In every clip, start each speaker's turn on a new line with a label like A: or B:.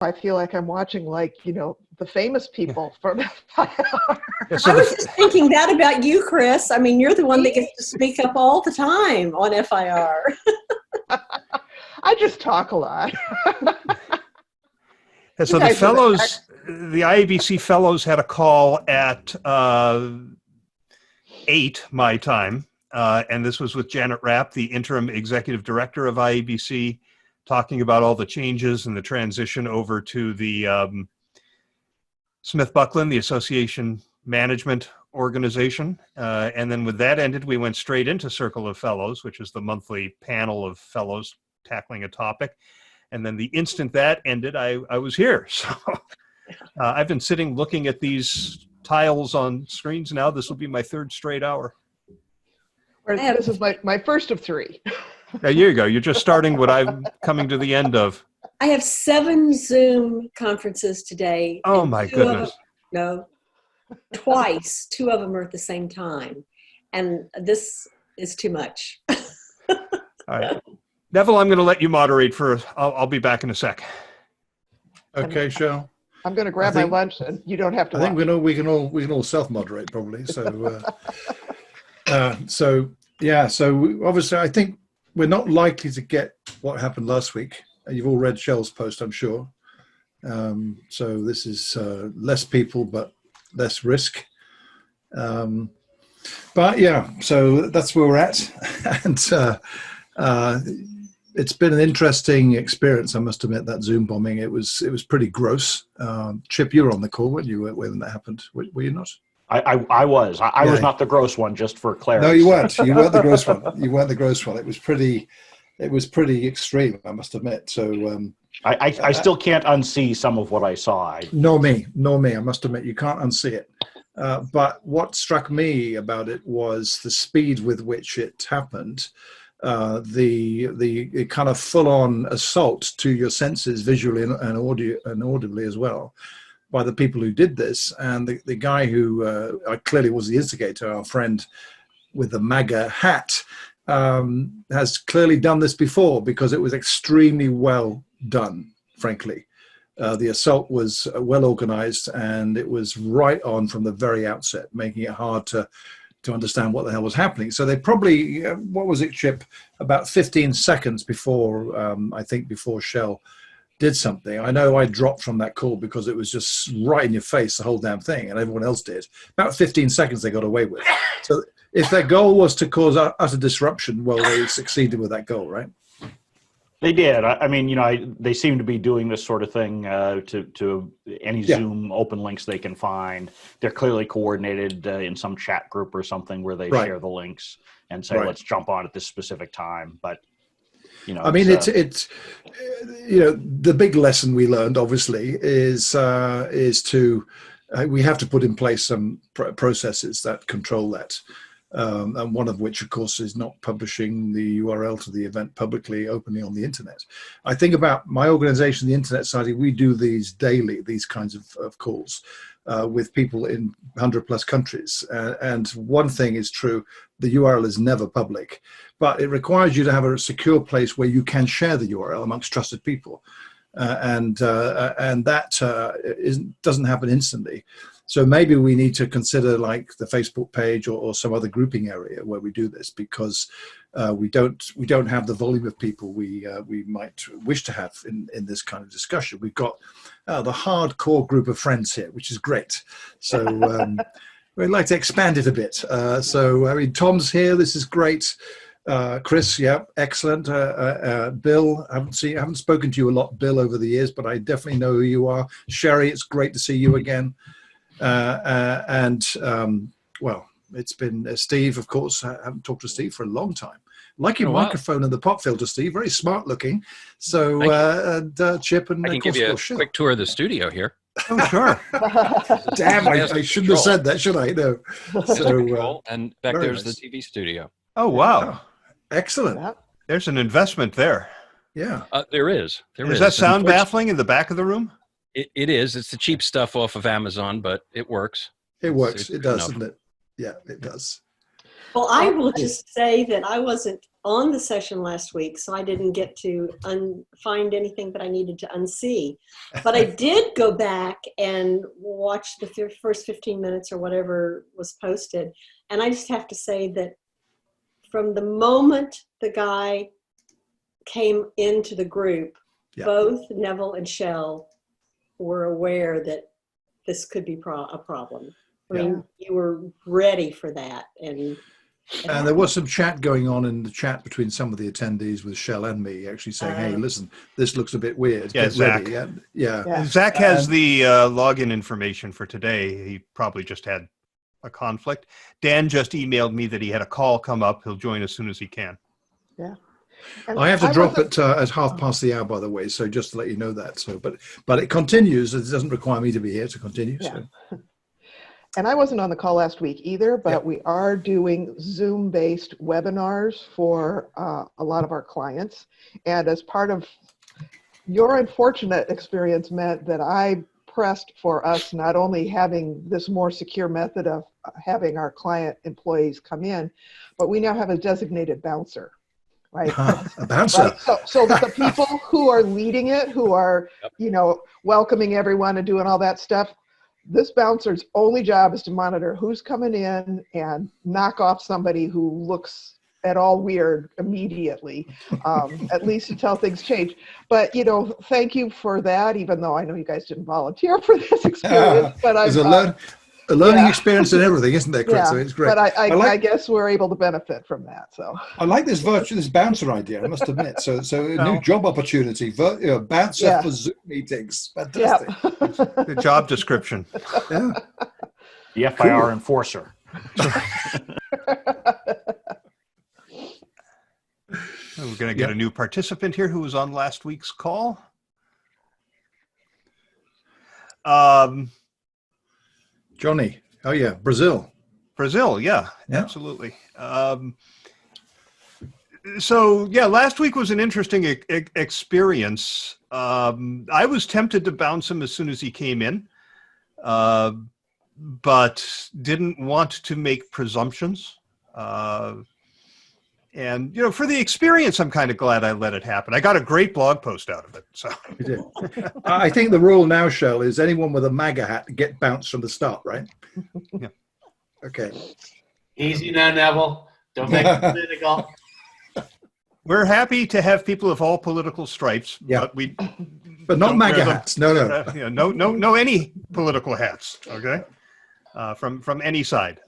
A: I feel like I'm watching, like, the famous people from FIR.
B: Yeah, so
C: I was just thinking that about you, Chris. I mean, you're the one that gets to speak up all the time on FIR.
A: I just talk a lot.
B: And so the fellows, the IABC fellows had a call at 8 my time, and this was with Janet Rapp, the interim executive director of IABC, talking about all the changes and the transition over to the Smith-Buckland, the association management organization. And then with that ended, we went straight into Circle of Fellows, which is the monthly panel of fellows tackling a topic. And then the instant that ended, I was here. So I've been sitting looking at these tiles on screens now. This will be my third straight hour.
A: This is my first of 3.
B: There you go. You're just starting what I'm coming to the end of.
C: I have 7 Zoom conferences today.
B: Oh, my goodness.
C: Twice. 2 of them are at the same time. And this is too much.
B: All right. Neville, I'm going to let you moderate I'll be back in a sec.
D: Okay, Shel.
A: I'm going to grab my lunch, and you don't have to.
D: I think we can all self-moderate probably. So, so obviously, I think we're not likely to get what happened last week. You've all read Shel's post, I'm sure. So this is less people, but less risk. But yeah, so that's where we're at, and it's been an interesting experience. I must admit, that Zoom bombing. It was pretty gross. Chip, you were on the call, weren't you, when that happened? Were you not?
E: I was. I was not the gross one, just for clarity.
D: No, you weren't. You weren't the gross one. You weren't the gross one. It was pretty extreme, I must admit. So
E: I still can't unsee some of what I saw.
D: Nor me. I must admit, you can't unsee it. But what struck me about it was the speed with which it happened. The kind of full-on assault to your senses, visually and audibly as well, by the people who did this. And the guy who clearly was the instigator, our friend with the MAGA hat, has clearly done this before, because it was extremely well done, frankly. The assault was well organized, and it was right on from the very outset, making it hard to understand what the hell was happening. So they probably, what was it, Chip, about 15 seconds before, I think before Shel did something. I know I dropped from that call because it was just right in your face, the whole damn thing, and everyone else did. About 15 seconds they got away with. So if their goal was to cause utter disruption, well, they succeeded with that goal, right?
E: They did. I mean, they seem to be doing this sort of thing to any Zoom open links they can find. They're clearly coordinated in some chat group or something where they share the links and say, let's jump on at this specific time. But, I mean, it's the big lesson we learned, obviously, is to we have to put in place some processes that control that. And one of which, of course, is not publishing the URL to the event publicly, openly on the internet. I think about my organization, the Internet Society, we do these daily, these kinds of calls with people in 100+ countries. And one thing is true, the URL is never public, but it requires you to have a secure place where you can share the URL amongst trusted people. And that doesn't happen instantly. So maybe we need to consider like the Facebook page or some other grouping area where we do this, because we don't have the volume of people we might wish to have in this kind of discussion. We've got the hardcore group of friends here, which is great. So we'd like to expand it a bit. So I mean, Tom's here. This is great. Chris, yeah, excellent. Bill, I haven't spoken to you a lot, Bill, over the years, but I definitely know who you are. Sherry, it's great to see you again. Well, it's been Steve, of course. I haven't talked to Steve for a long time. Like your microphone and the pop filter, Steve. Very smart looking. So, and Chip and
F: I can give you a quick tour of the studio here.
B: Oh, sure.
D: Damn, I shouldn't have said that, should I? No. So,
F: and back there's the TV studio.
B: Oh, wow.
D: Excellent.
B: There's an investment there.
D: Yeah.
F: There is.
B: Is that sound baffling in the back of the room?
F: It is. It's the cheap stuff off of Amazon, but it works.
D: It works. It does, doesn't it? Yeah, it does.
C: Well, I will just say that I wasn't on the session last week, so I didn't get to find anything that I needed to unsee. But I did go back and watch the first 15 minutes or whatever was posted. And I just have to say that from the moment the guy came into the group, both Neville and Shel were aware that this could be a problem. I mean, you were ready for that. And there
D: was some chat going on in the chat between some of the attendees with Shel and me, actually saying, "Hey, listen, this looks a bit weird."
B: Yeah, Zach. Zach has the login information for today. He probably just had a conflict. Dan just emailed me that he had a call come up. He'll join as soon as he can.
A: Yeah.
D: I have to drop at 1:30, by the way, so just to let you know that. So, but it continues. It doesn't require me to be here to continue.
A: Yeah.
D: So.
A: And I wasn't on the call last week either, but we are doing Zoom-based webinars for a lot of our clients. And as part of your unfortunate experience meant that I pressed for us not only having this more secure method of having our client employees come in, but we now have a designated bouncer. Right.
D: A bouncer.
A: Right? So that the people who are leading it, who are, welcoming everyone and doing all that stuff, this bouncer's only job is to monitor who's coming in and knock off somebody who looks at all weird immediately, at least until things change. But, thank you for that, even though I know you guys didn't volunteer for this experience. But
D: there's a learning experience and everything, isn't there, Chris?
A: Yeah,
D: so it's great.
A: But I guess we're able to benefit from that. So
D: I like this bouncer idea, I must admit. So a new job opportunity, bouncer for Zoom meetings. Fantastic.
A: Yeah.
B: The job description.
D: Yeah.
E: The FIR enforcer.
B: We're going to get a new participant here who was on last week's call.
D: Johnny. Oh, yeah. Brazil,
B: yeah. Absolutely. So, last week was an interesting experience. I was tempted to bounce him as soon as he came in, but didn't want to make presumptions. And, for the experience, I'm kind of glad I let it happen. I got a great blog post out of it. So
D: you did. I think the rule now, Shel, is anyone with a MAGA hat get bounced from the start, right?
B: Yeah.
D: Okay.
G: Easy now, Neville. Don't make it political.
B: We're happy to have people of all political stripes,
D: but not MAGA hats. No.
B: No, any political hats. Okay, from any side.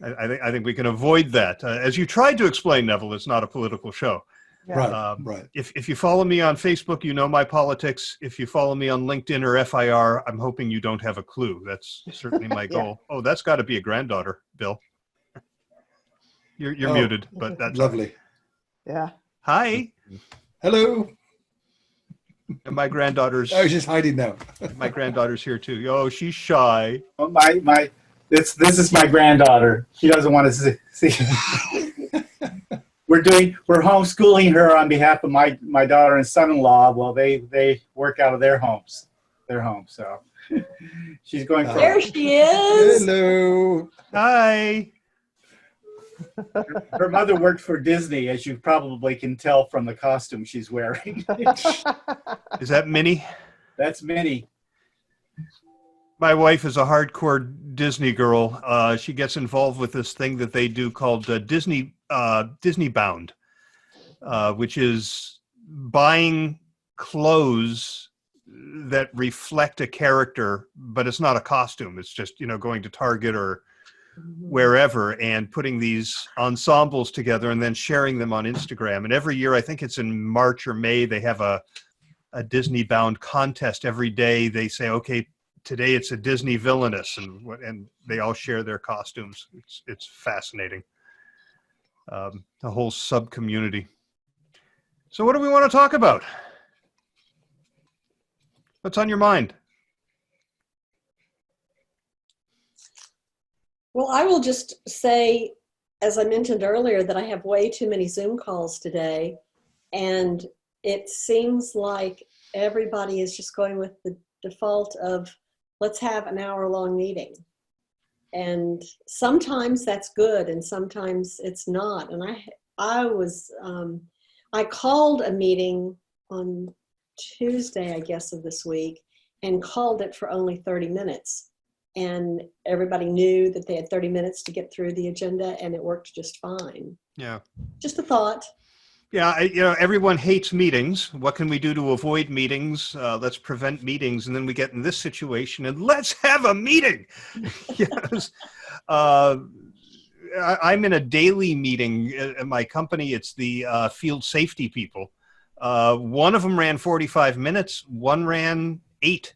B: I think we can avoid that. As you tried to explain, Neville, it's not a political show.
A: Yeah.
D: Right.
B: If you follow me on Facebook, you know my politics. If you follow me on LinkedIn or FIR, I'm hoping you don't have a clue. That's certainly my goal. Oh, that's got to be a granddaughter, Bill. You're muted, but that's
D: lovely.
A: Yeah.
B: Hi.
D: Hello.
B: And my granddaughter's.
D: Oh, she's hiding now.
B: My granddaughter's here too. Oh, she's shy.
G: Oh, this is my granddaughter. She doesn't want to see. We're homeschooling her on behalf of my daughter and son-in-law. Well, they work out of their homes. So she's going.
C: There she is.
D: Hello.
B: Hi.
G: Her mother worked for Disney, as you probably can tell from the costume she's wearing.
B: Is that Minnie?
G: That's Minnie.
B: My wife is a hardcore Disney girl. She gets involved with this thing that they do called Disney Bound, which is buying clothes that reflect a character, but it's not a costume. It's just, going to Target or wherever and putting these ensembles together and then sharing them on Instagram. And every year, I think it's in March or May, they have a Disney Bound contest. Every day they say, okay, today it's a Disney villainess, and they all share their costumes. It's fascinating. A whole sub community. So what do we want to talk about? What's on your mind?
C: Well, I will just say, as I mentioned earlier, that I have way too many Zoom calls today, and it seems like everybody is just going with the default of, let's have an hour-long meeting. And sometimes that's good, and sometimes it's not. And I called a meeting on Tuesday, I guess, of this week, and called it for only 30 minutes. And everybody knew that they had 30 minutes to get through the agenda, and it worked just fine.
B: Yeah.
C: Just a thought.
B: Yeah, everyone hates meetings. What can we do to avoid meetings? Let's prevent meetings. And then we get in this situation and let's have a meeting. Yes. I'm in a daily meeting at my company. It's the field safety people. One of them ran 45 minutes. One ran 8.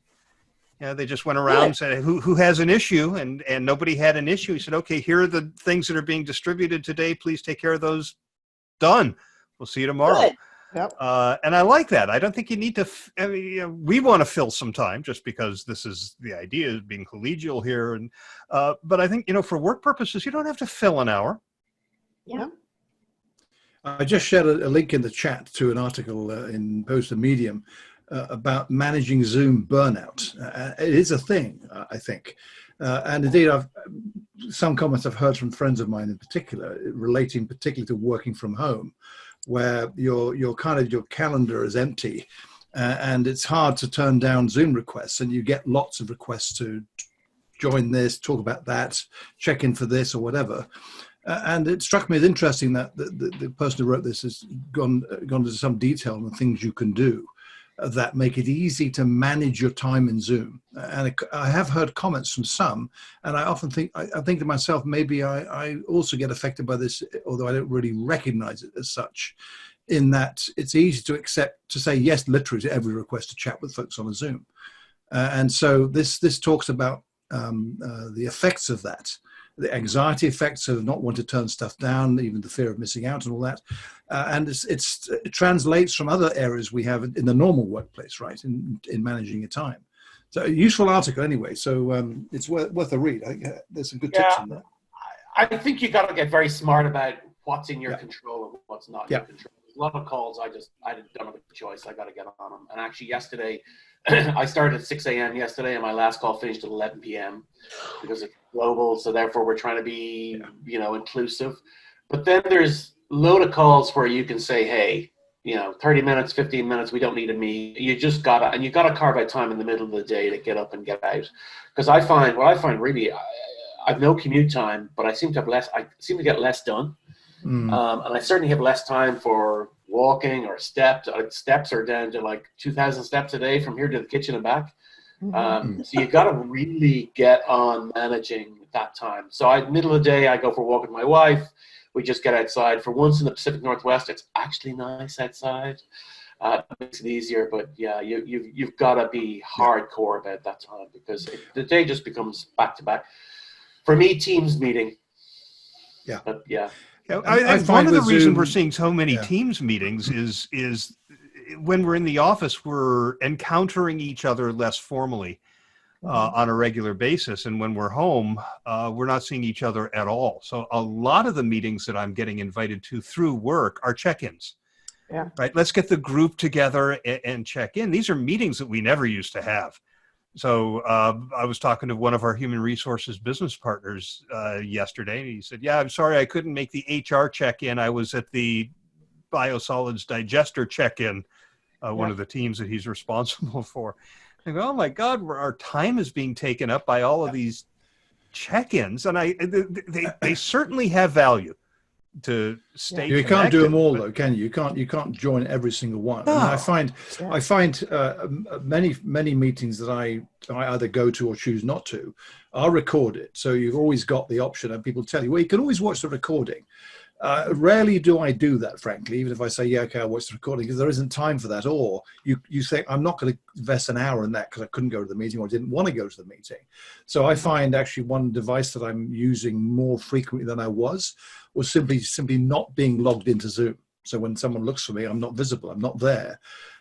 B: They just went around and said, who has an issue? And nobody had an issue. He said, okay, here are the things that are being distributed today. Please take care of those. Done. We'll see you tomorrow.
C: Good.
A: Yep.
B: And I like that. I don't think you need to, we want to fill some time just because this is the idea of being collegial here. And but I think, for work purposes, you don't have to fill an hour.
C: Yeah.
D: I just shared a link in the chat to an article in Post and Medium about managing Zoom burnout. It is a thing, I think. And indeed, some comments I've heard from friends of mine in particular, relating particularly to working from home, where your calendar is empty and it's hard to turn down Zoom requests, and you get lots of requests to join this, talk about that, check in for this or whatever. And it struck me as interesting that the person who wrote this has gone into some detail on the things you can do that make it easy to manage your time in Zoom. And I have heard comments from some, and I often think, I think to myself, maybe I also get affected by this, although I don't really recognize it as such, in that it's easy to say yes, literally, to every request to chat with folks on a Zoom. And so this talks about the effects of that, the anxiety effects of not wanting to turn stuff down, even the fear of missing out and all that. And it translates from other areas we have in the normal workplace, right, in managing your time. So a useful article anyway. So it's worth a read. I think there's some good tips in there.
H: I think you got to get very smart about what's in your control and what's not in your control. A lot of calls I don't have a choice. I got to get on them. And actually yesterday, I started at 6 a.m. yesterday, and my last call finished at 11 p.m. because it's global. So therefore, we're trying to be, inclusive. But then there's a load of calls where you can say, hey, 30 minutes, 15 minutes, we don't need a meet. You just got to, and you got to carve out time in the middle of the day to get up and get out. Because what I find really, I've no commute time, but I seem to get less done. And I certainly have less time for walking or steps. Steps are down to like 2,000 steps a day from here to the kitchen and back. So you got to really get on managing that time. So middle of the day, I go for a walk with my wife. We just get outside. For once in the Pacific Northwest, it's actually nice outside. It makes it easier, but yeah, you've got to be hardcore about that time, because the day just becomes back to back. For me, Teams meeting. Yeah. But yeah.
B: I one of the reasons we're seeing so many Teams meetings is when we're in the office, we're encountering each other less formally on a regular basis. And when we're home, we're not seeing each other at all. So a lot of the meetings that I'm getting invited to through work are check-ins. Yeah. Right. Let's get the group together and check in. These are meetings that we never used to have. So I was talking to one of our human resources business partners yesterday, and he said, yeah, I'm sorry I couldn't make the HR check-in. I was at the biosolids digester check-in, one of the teams that he's responsible for. I go, oh my God, our time is being taken up by all of these check-ins. And they certainly have value to stay
D: You can't do them all, though, can you? You can't join every single one. No. I find many meetings that I either go to or choose not to are recorded. So you've always got the option, and people tell you, well, you can always watch the recording. Rarely do I do that, frankly, even if I say, yeah, okay, I'll watch the recording, because there isn't time for that. Or you say, I'm not going to invest an hour in that because I couldn't go to the meeting or didn't want to go to the meeting. So I find actually one device that I'm using more frequently than I was simply not being logged into Zoom. So when someone looks for me, I'm not visible. I'm not there.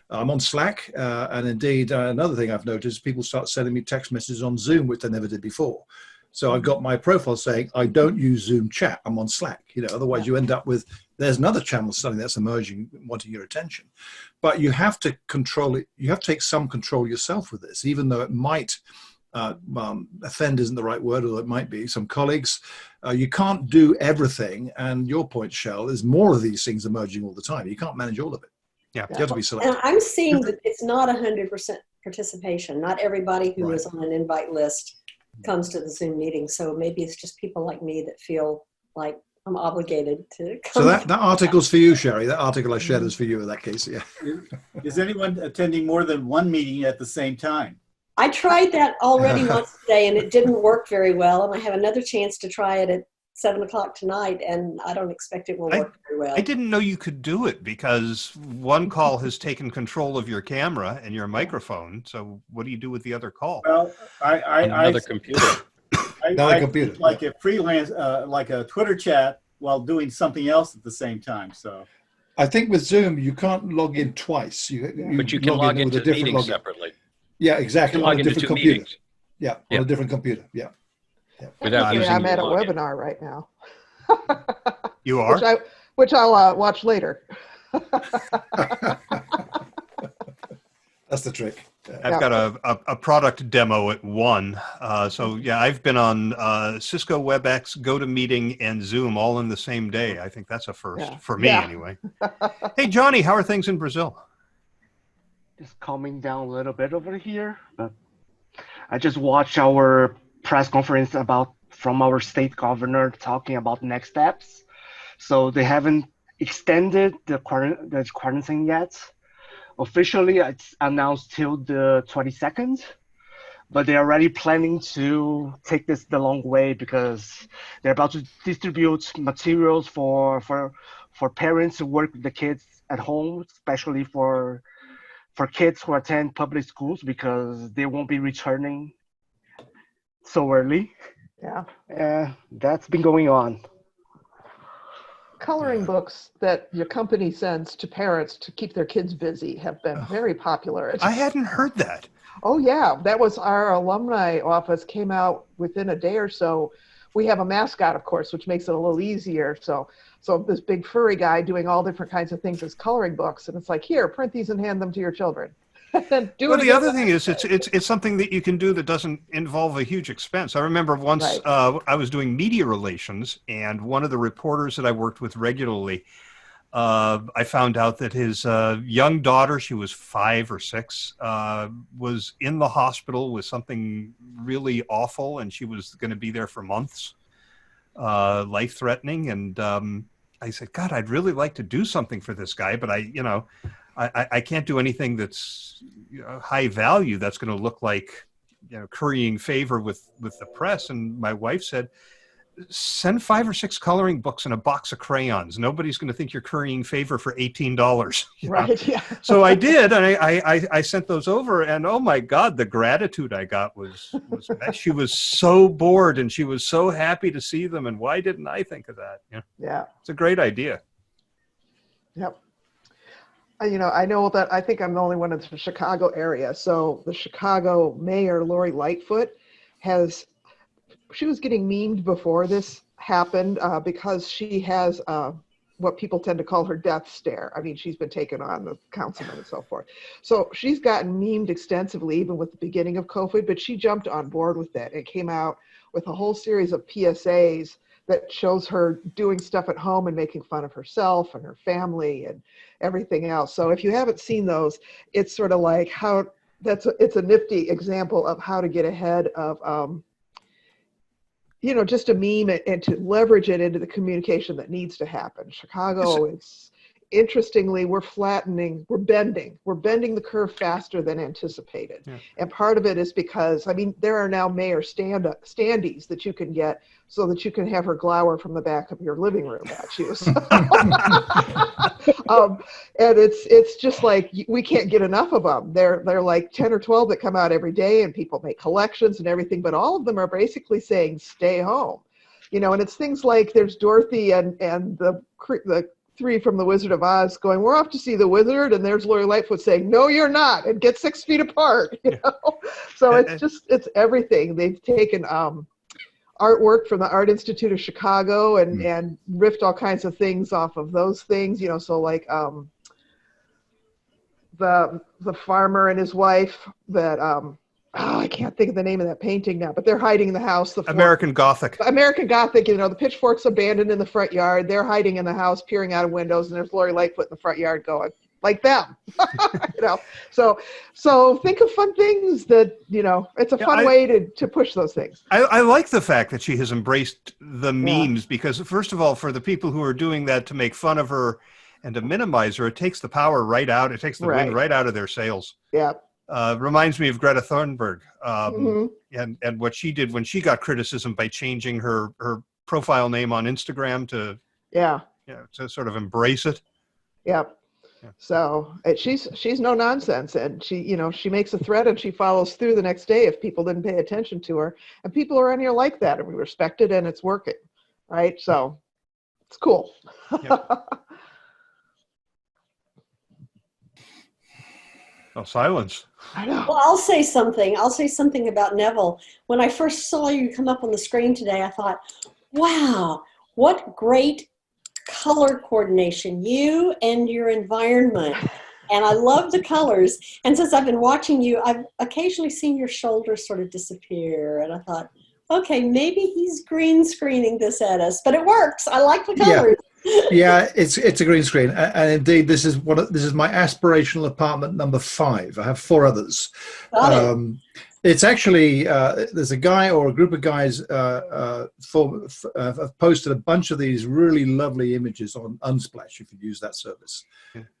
D: I'm on Slack. And indeed, another thing I've noticed, people start sending me text messages on Zoom, which they never did before. So I've got my profile saying, I don't use Zoom chat, I'm on Slack. Otherwise you end up with, there's another channel suddenly that's emerging, wanting your attention. But you have to control it. You have to take some control yourself with this, even though it might offend isn't the right word, although it might be, some colleagues. You can't do everything. And your point, Shel, is more of these things emerging all the time. You can't manage all of it.
B: Yeah.
D: You have to be selective.
C: And I'm seeing that it's not 100% participation. Not everybody who is on an invite list comes to the Zoom meeting. So maybe it's just people like me that feel like I'm obligated to come.
D: So that article's for you, Sherry. That article I shared is for you in that case, yeah.
G: Is anyone attending more than one meeting at the same time?
C: I tried that already once today and it didn't work very well. And I have another chance to try it at 7 o'clock tonight, and I don't expect it will work very well.
B: I didn't know you could do it because one call has taken control of your camera and your microphone. So what do you do with the other call?
G: Well,
F: Another computer.
D: Another computer.
G: Like a freelance, like a Twitter chat while doing something else at the same time. So
D: I think with Zoom, you can't log in twice.
F: But you can log into meetings separately.
D: Yeah, exactly.
F: You can log into two meetings.
D: Yeah, on a different computer. Yeah.
F: Without using
A: I'm at a
F: login.
A: webinar right now.
B: You are?
A: Which I'll watch later.
D: That's the trick.
B: I've got a product demo at 1. So yeah, I've been on Cisco WebEx, GoToMeeting, and Zoom all in the same day. I think that's a first for me anyway. Hey, Johnny, how are things in Brazil?
I: Just calming down a little bit over here. But I just watched our press conference from our state governor talking about next steps. So they haven't extended the quarantine yet. Officially, it's announced till the 22nd, but they're already planning to take this the long way because they're about to distribute materials for parents who work with the kids at home, especially for kids who attend public schools because they won't be returning so early. Yeah. That's been going on.
A: Coloring books that your company sends to parents to keep their kids busy have been very popular.
B: I hadn't heard that.
A: Oh yeah, that was our alumni office came out within a day or so. We have a mascot, of course, which makes it a little easier. So this big furry guy doing all different kinds of things as coloring books, and it's like, here, print these and hand them to your children.
B: The other thing is it's something that you can do that doesn't involve a huge expense. I remember once I was doing media relations, and one of the reporters that I worked with regularly, I found out that his young daughter, she was 5 or 6, was in the hospital with something really awful, and she was going to be there for months, life-threatening. And I said, God, I'd really like to do something for this guy, but I can't do anything that's high value that's going to look like currying favor with the press. And my wife said, send 5 or 6 coloring books and a box of crayons. Nobody's going to think you're currying favor for $18.
A: Right. Yeah.
B: So I did, and I sent those over, and oh my God, the gratitude I got was she was so bored and she was so happy to see them. And why didn't I think of that?
A: Yeah.
B: It's a great idea.
A: Yep. I know that I think I'm the only one in the Chicago area. So the Chicago mayor, Lori Lightfoot, she was getting memed before this happened because she has what people tend to call her death stare. I mean, she's been taken on the councilman and so forth. So she's gotten memed extensively, even with the beginning of COVID, but she jumped on board with it and came out with a whole series of PSAs that shows her doing stuff at home and making fun of herself and her family and everything else. So if you haven't seen those, it's sort of like it's a nifty example of how to get ahead of, just a meme and to leverage it into the communication that needs to happen. Chicago is, interestingly, we're bending the curve faster than anticipated. Yeah. And part of it is because, there are now mayor standees that you can get so that you can have her glower from the back of your living room at you. So. And it's just like, we can't get enough of them. They're like 10 or 12 that come out every day, and people make collections and everything, but all of them are basically saying, stay home. And it's things like there's Dorothy and the 3 from the Wizard of Oz going, we're off to see the wizard, and there's Lori Lightfoot saying, no, you're not, and get 6 feet apart. So it's everything. They've taken artwork from the Art Institute of Chicago and riffed all kinds of things off of those things. So like the farmer and his wife that I can't think of the name of that painting now, but they're hiding in the house.
B: American Gothic.
A: American Gothic, the pitchfork's abandoned in the front yard. They're hiding in the house, peering out of windows, and there's Lori Lightfoot in the front yard going, like them. So think of fun things that, it's a fun way to push those things.
B: I like the fact that she has embraced the memes because, first of all, for the people who are doing that to make fun of her and to minimize her, it takes the power right out. It takes the wind right out of their sails.
A: Yeah.
B: Reminds me of Greta Thunberg and what she did when she got criticism by changing her profile name on Instagram to sort of embrace it.
A: Yeah. So she's no nonsense, and she makes a threat and she follows through the next day if people didn't pay attention to her, and people around here like that, and we respect it, and it's working, right? So it's cool.
B: Oh, silence.
A: I know.
C: Well, I'll say something about Neville. When I first saw you come up on the screen today, I thought, wow, what great color coordination, you and your environment. And I love the colors. And since I've been watching you, I've occasionally seen your shoulders sort of disappear. And I thought, okay, maybe he's green screening this at us, but it works. I like the colors.
D: Yeah, it's a green screen, and indeed, this is my aspirational apartment number 5. I have 4 others. It's actually there's a guy or a group of guys have posted a bunch of these really lovely images on Unsplash. If you use that service,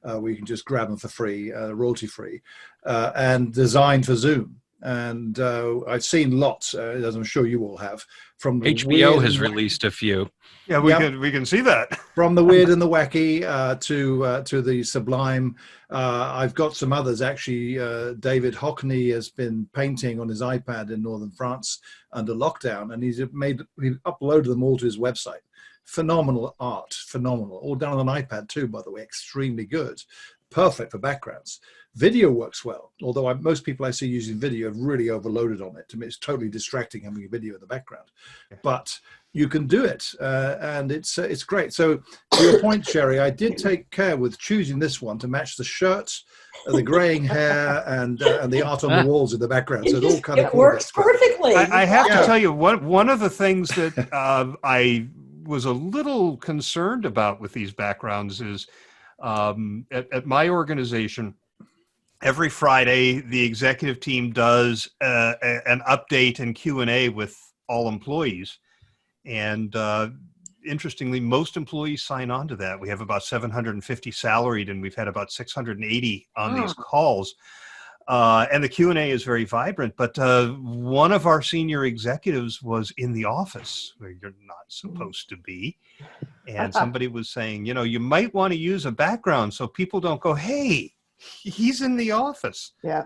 D: where you can just grab them for free, royalty free, and designed for Zoom. And I've seen lots, as I'm sure you all have. From
F: HBO has released a few.
B: Yeah, we can see that.
D: From the weird and the wacky to the sublime. I've got some others actually. David Hockney has been painting on his iPad in northern France under lockdown, and he's uploaded them all to his website. Phenomenal art, phenomenal. All done on an iPad too, by the way, extremely good. Perfect for backgrounds. Video works well, although most people I see using video have really overloaded on it. To me, it's totally distracting having a video in the background. But you can do it, and it's great. So to your point, Sherry, I did take care with choosing this one to match the shirt, the graying hair, and the art on the walls in the background. So it all kind of
C: works perfectly.
B: I have to tell you, one of the things that I was a little concerned about with these backgrounds is at my organization, every Friday, the executive team does an update and Q&A with all employees. And interestingly, most employees sign on to that. We have about 750 salaried, and we've had about 680 on these calls. And the Q&A is very vibrant. But one of our senior executives was in the office where you're not supposed to be. And somebody was saying, you might want to use a background so people don't go, hey, he's in the office.
A: Yeah.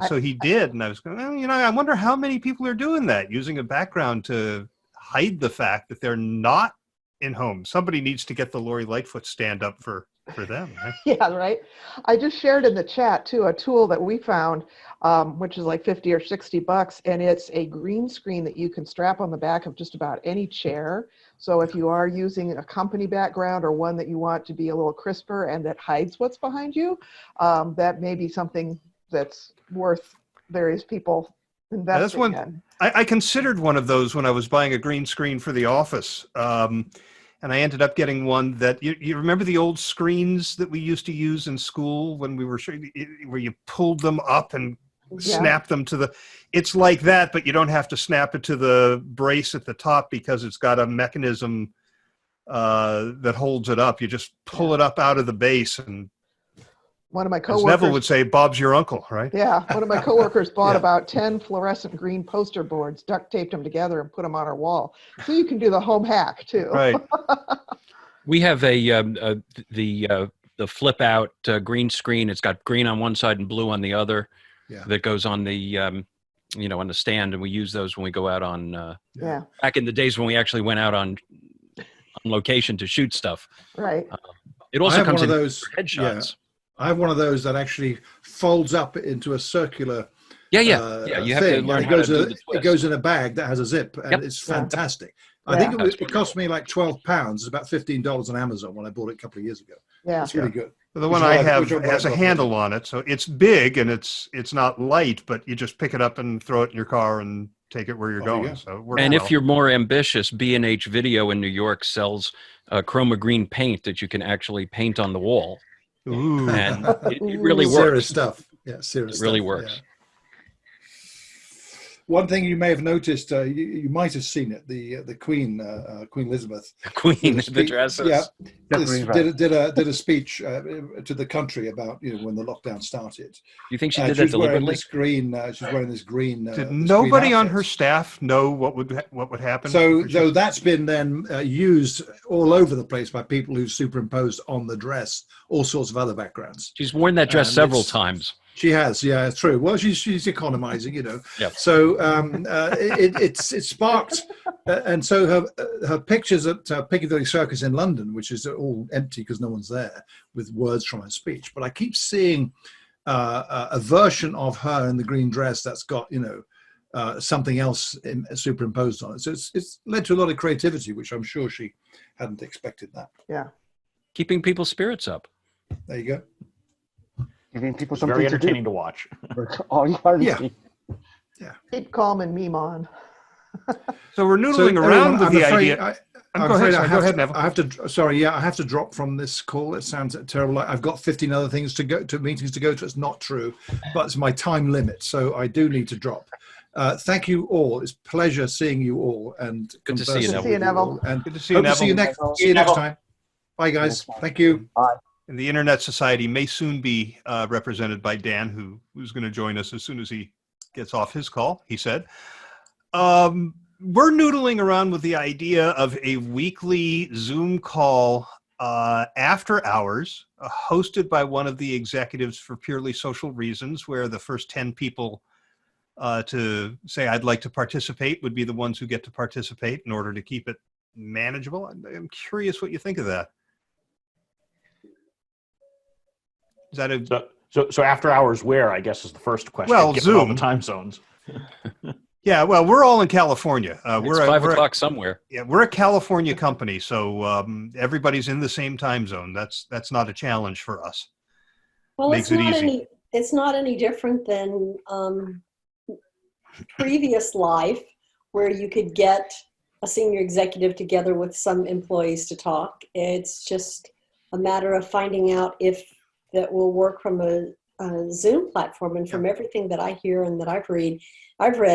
B: So he did. And I was going, I wonder how many people are doing that, using a background to hide the fact that they're not in home. Somebody needs to get the Lori Lightfoot stand up for them. Right?
A: Yeah, right. I just shared in the chat too a tool that we found, which is like $50 or $60, and it's a green screen that you can strap on the back of just about any chair. So if you are using a company background or one that you want to be a little crisper and that hides what's behind you, that may be something that's worth various people investing in.
B: I considered one of those when I was buying a green screen for the office. And I ended up getting one that you remember the old screens that we used to use in school when we were where you pulled them up and snapped them to it's like that, but you don't have to snap it to the brace at the top because it's got a mechanism that holds it up. You just pull it up out of the base, and
A: one of my
B: as
A: coworkers,
B: Neville would say, Bob's your uncle, right?
A: Yeah, one of my coworkers bought about 10 fluorescent green poster boards, duct taped them together, and put them on our wall. So you can do the home hack too.
B: Right.
F: We have the flip out green screen. It's got green on one side and blue on the other.
D: Yeah.
F: That goes on the on the stand, and we use those when we go out on. Back in the days when we actually went out on location to shoot stuff.
A: Right.
F: It also comes
D: in
F: those headshots.
D: Yeah. I have one of those that actually folds up into a circular.
F: You have to learn how to do the twist.
D: It goes in a bag that has a zip, and it's fantastic. I think it cost me like £12. It's about $15 on Amazon when I bought it a couple of years ago.
A: Yeah.
D: It's really good.
B: The one I have has a handle on it, so it's big and it's not light, but you just pick it up and throw it in your car and take it where you're going. So it works
F: and
B: well.
F: if you're more ambitious, B&H Video in New York sells chroma green paint that you can actually paint on the wall.
B: Ooh.
F: And it really works.
D: Serious stuff. Yeah, serious
F: It really
D: stuff.
F: works.
D: Yeah. One thing you may have noticed, you might have seen it. The Queen, Queen Elizabeth,
F: Queen, the dresses.
D: Yeah, did a speech to the country about when the lockdown started.
F: You think she did that deliberately?
D: She's wearing this green.
B: Did nobody on her staff know what would happen?
D: So that's been then used all over the place by people who superimposed on the dress all sorts of other backgrounds.
F: She's worn that dress several times.
D: She has, yeah, it's true. Well, she's economizing,
F: Yep.
D: So it sparked, and so her pictures at Piccadilly Circus in London, which is all empty because no one's there, with words from her speech. But I keep seeing a version of her in the green dress that's got something else superimposed on it. So it's led to a lot of creativity, which I'm sure she hadn't expected that.
A: Yeah,
F: keeping people's spirits up.
D: There you go.
I: Giving people
E: It's
I: something
E: very
I: to
E: entertaining to watch.
D: Yeah.
A: keep calm and meme on.
B: So we're noodling around with the idea.
D: Go ahead,
B: Neville.
D: I have to drop from this call. It sounds terrible. I've got 15 other things to go to, meetings to go to. It's not true, but it's my time limit, so I do need to drop. Thank you all. It's a pleasure seeing you all and
F: Good to see you,
A: Good to see you, Neville.
D: And
B: Good to see you, Neville.
D: see you next time. Bye, guys. Thank you.
I: Bye.
B: And the Internet Society may soon be represented by Dan, who's going to join us as soon as he gets off his call, he said. We're noodling around with the idea of a weekly Zoom call after hours, hosted by one of the executives for purely social reasons, where the first 10 people to say, I'd like to participate, would be the ones who get to participate in order to keep it manageable. I'm curious what you think of that. Is that
E: so after hours where, I guess, is the first question.
B: Well,
E: given all
B: Zoom.
E: the time zones.
B: Yeah, well, we're all in California.
F: It's 5 o'clock somewhere.
B: Yeah, we're a California company, so everybody's in the same time zone. That's not a challenge for us.
C: Well,
B: Makes it easy.
C: It's not any different than previous life, where you could get a senior executive together with some employees to talk. It's just a matter of finding out if that will work from a Zoom platform. And from everything that I hear and that I've read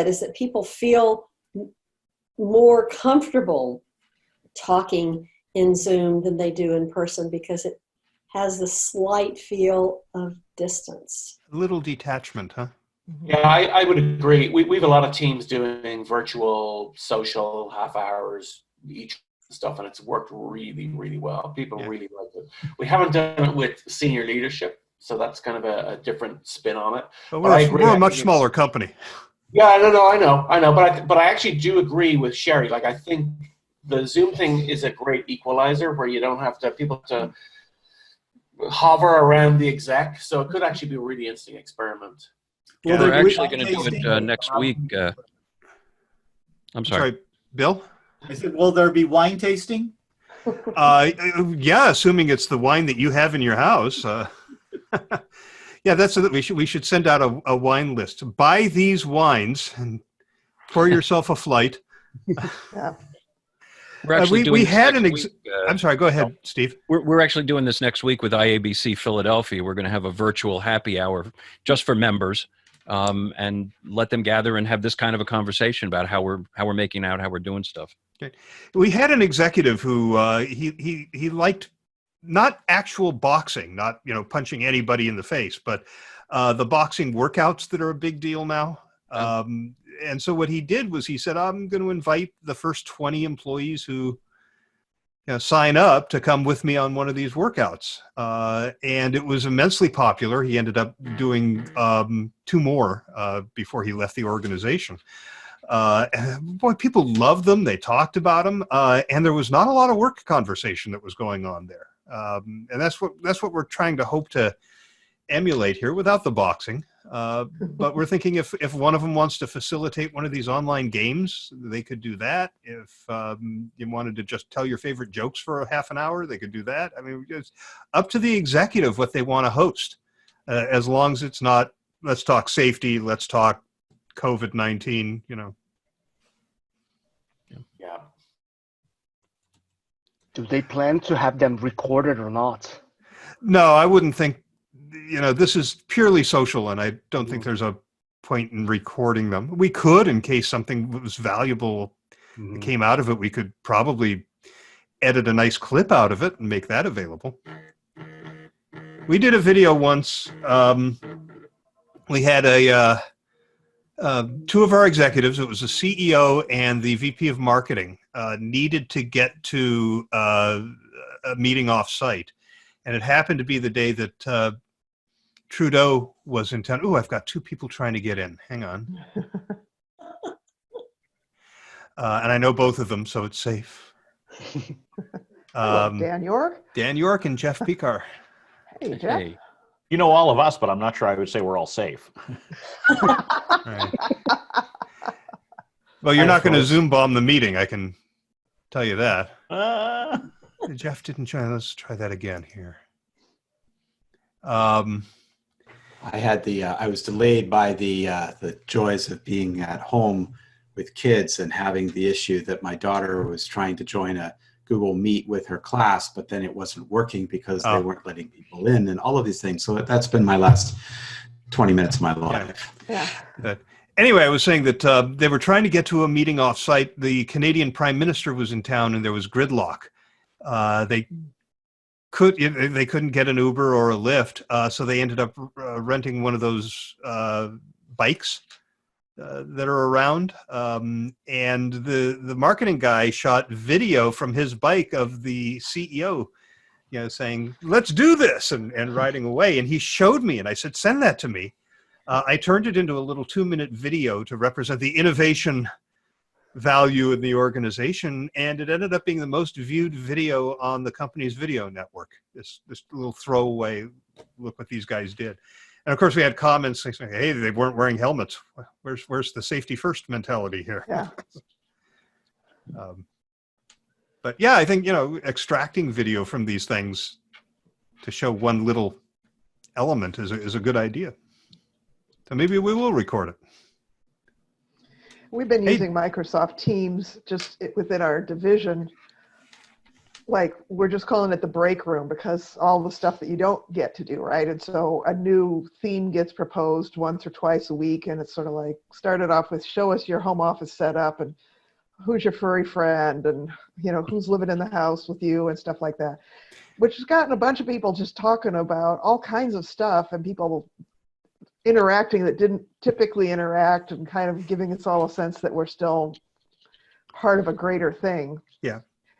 C: is that people feel more comfortable talking in Zoom than they do in person, because it has the slight feel of distance.
B: A little detachment, huh?
H: Yeah, I would agree. We have a lot of teams doing virtual social half hours each stuff, and it's worked really, really well. People really like it. We haven't done it with senior leadership, so that's kind of a different spin on it.
B: But we're a much smaller company.
H: Yeah, I know. But I actually do agree with Sherry. Like, I think the Zoom thing is a great equalizer, where you don't have people to hover around the exec. So it could actually be a really interesting experiment.
F: Well, we're actually going to do it next week. I'm sorry,
B: Bill?
J: I said, will there be wine tasting?
B: Yeah, assuming it's the wine that you have in your house. Yeah, we should send out a wine list. Buy these wines and pour yourself a flight.
A: Yeah.
F: We're actually doing
B: I'm sorry, go ahead, Steve.
F: We're actually doing this next week with IABC Philadelphia. We're going to have a virtual happy hour just for members, and let them gather and have this kind of a conversation about how we're making out, how we're doing stuff.
B: Okay. We had an executive who he liked not actual boxing, not punching anybody in the face, but the boxing workouts that are a big deal now. And so what he did was he said, I'm going to invite the first 20 employees who sign up to come with me on one of these workouts. And it was immensely popular. He ended up doing 2 more before he left the organization. And boy, people loved them. They talked about them. And there was not a lot of work conversation that was going on there. And that's what we're trying to hope to emulate here without the boxing. But we're thinking if one of them wants to facilitate one of these online games, they could do that. If you wanted to just tell your favorite jokes for a half an hour, they could do that. I mean, it's up to the executive what they want to host, as long as it's not, let's talk safety, let's talk COVID-19, you know.
H: Yeah.
I: Do they plan to have them recorded or not?
B: No, I wouldn't think, you know, this is purely social, and I don't think there's a point in recording them. We could, in case something was valuable that came out of it, we could probably edit a nice clip out of it and make that available. We did a video once. We had two of our executives, it was the CEO and the VP of marketing, needed to get to a meeting off-site. And it happened to be the day that Trudeau was in town. Oh, I've got two people trying to get in. Hang on. And I know both of them, so it's safe.
A: Dan York?
B: Dan York and Jeff Picard.
A: Hey, Jeff.
F: Hey.
E: You know all of us, but I'm not sure I would say we're all safe.
B: Right. Well, you're not going to Zoom bomb the meeting, I can tell you that. Jeff didn't try. Let's try that again here.
K: I had I was delayed by the joys of being at home with kids and having the issue that my daughter was trying to join a Google Meet with her class, but then it wasn't working because they weren't letting people in and all of these things. So that's been my last 20 minutes of my life.
A: Yeah.
B: But anyway, I was saying that they were trying to get to a meeting off-site. The Canadian Prime Minister was in town and there was gridlock. They couldn't get an Uber or a Lyft, so they ended up renting one of those bikes that are around. And the marketing guy shot video from his bike of the CEO, you know, saying, "Let's do this," and riding away. And he showed me, and I said, "Send that to me." I turned it into a little 2-minute video to represent the innovation value in the organization, and it ended up being the most viewed video on the company's video network. This little throwaway, look what these guys did. And of course we had comments saying, hey, they weren't wearing helmets. Where's the safety first mentality here?
A: Yeah.
B: But yeah, I think, you know, extracting video from these things to show one little element is a good idea. So maybe we will record it.
A: We've been using Microsoft Teams just within our division. Like, we're just calling it the break room because all the stuff that you don't get to do, right? And so a new theme gets proposed once or twice a week, and it's sort of like started off with show us your home office setup and who's your furry friend and, you know, who's living in the house with you and stuff like that, which has gotten a bunch of people just talking about all kinds of stuff and people interacting that didn't typically interact and kind of giving us all a sense that we're still part of a greater thing.
B: Yeah.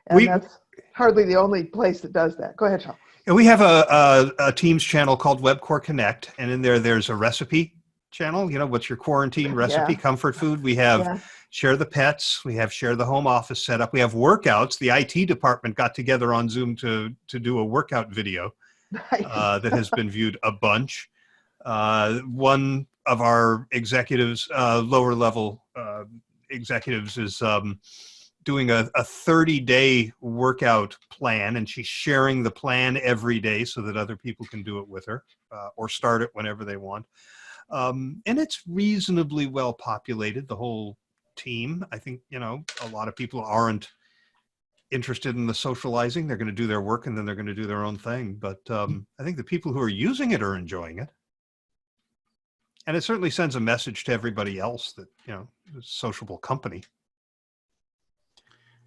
A: And that's hardly the only place that does that. Go ahead, Shel.
B: And we have a Teams channel called WebCore Connect, and in there's a recipe channel. You know, what's your quarantine recipe, comfort food. We have Share the Pets. We have Share the Home Office setup. We have workouts. The IT department got together on Zoom to do a workout video that has been viewed a bunch. One of our executives, lower level executives, is doing a 30-day workout plan, and she's sharing the plan every day so that other people can do it with her or start it whenever they want. And it's reasonably well populated, the whole team. I think, you know, a lot of people aren't interested in the socializing. They're going to do their work and then they're going to do their own thing. But I think the people who are using it are enjoying it. And it certainly sends a message to everybody else that, you know, it's a sociable company.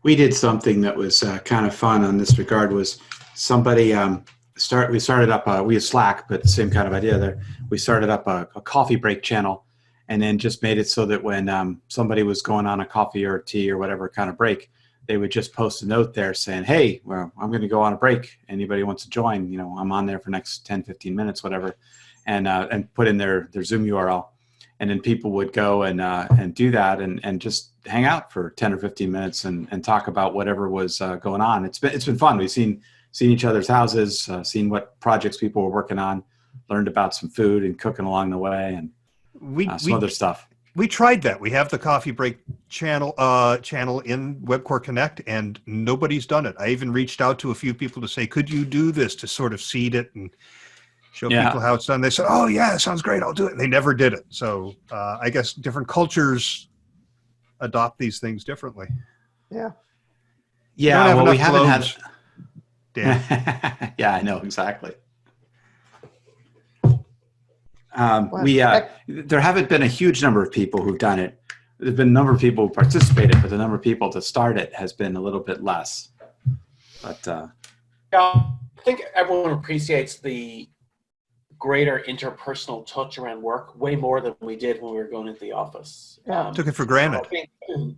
K: We did something that was kind of fun on this regard. Was somebody we started up, we had Slack, but the same kind of idea there. We started up a coffee break channel and then just made it so that when somebody was going on a coffee or tea or whatever kind of break, they would just post a note there saying, hey, well, I'm going to go on a break. Anybody wants to join? You know, I'm on there for the next 10, 15 minutes, whatever. And put in their Zoom URL, and then people would go and do that and just hang out for 10 or 15 minutes and talk about whatever was going on. It's been fun. We've seen each other's houses, seen what projects people were working on, learned about some food and cooking along the way, and some other stuff.
B: We tried that. We have the coffee break channel in WebCore Connect, and nobody's done it. I even reached out to a few people to say, could you do this to sort of seed it and show people how it's done? They said, oh yeah, it sounds great, I'll do it. And they never did it. So I guess different cultures adopt these things differently.
A: Yeah.
K: Yeah, well, we haven't had.
B: Dan.
K: Yeah, I know, exactly. There haven't been a huge number of people who've done it. There's been a number of people who participated, but the number of people to start it has been a little bit less. But
H: I think everyone appreciates the greater interpersonal touch around work way more than we did when we were going into the office.
B: Took it for granted.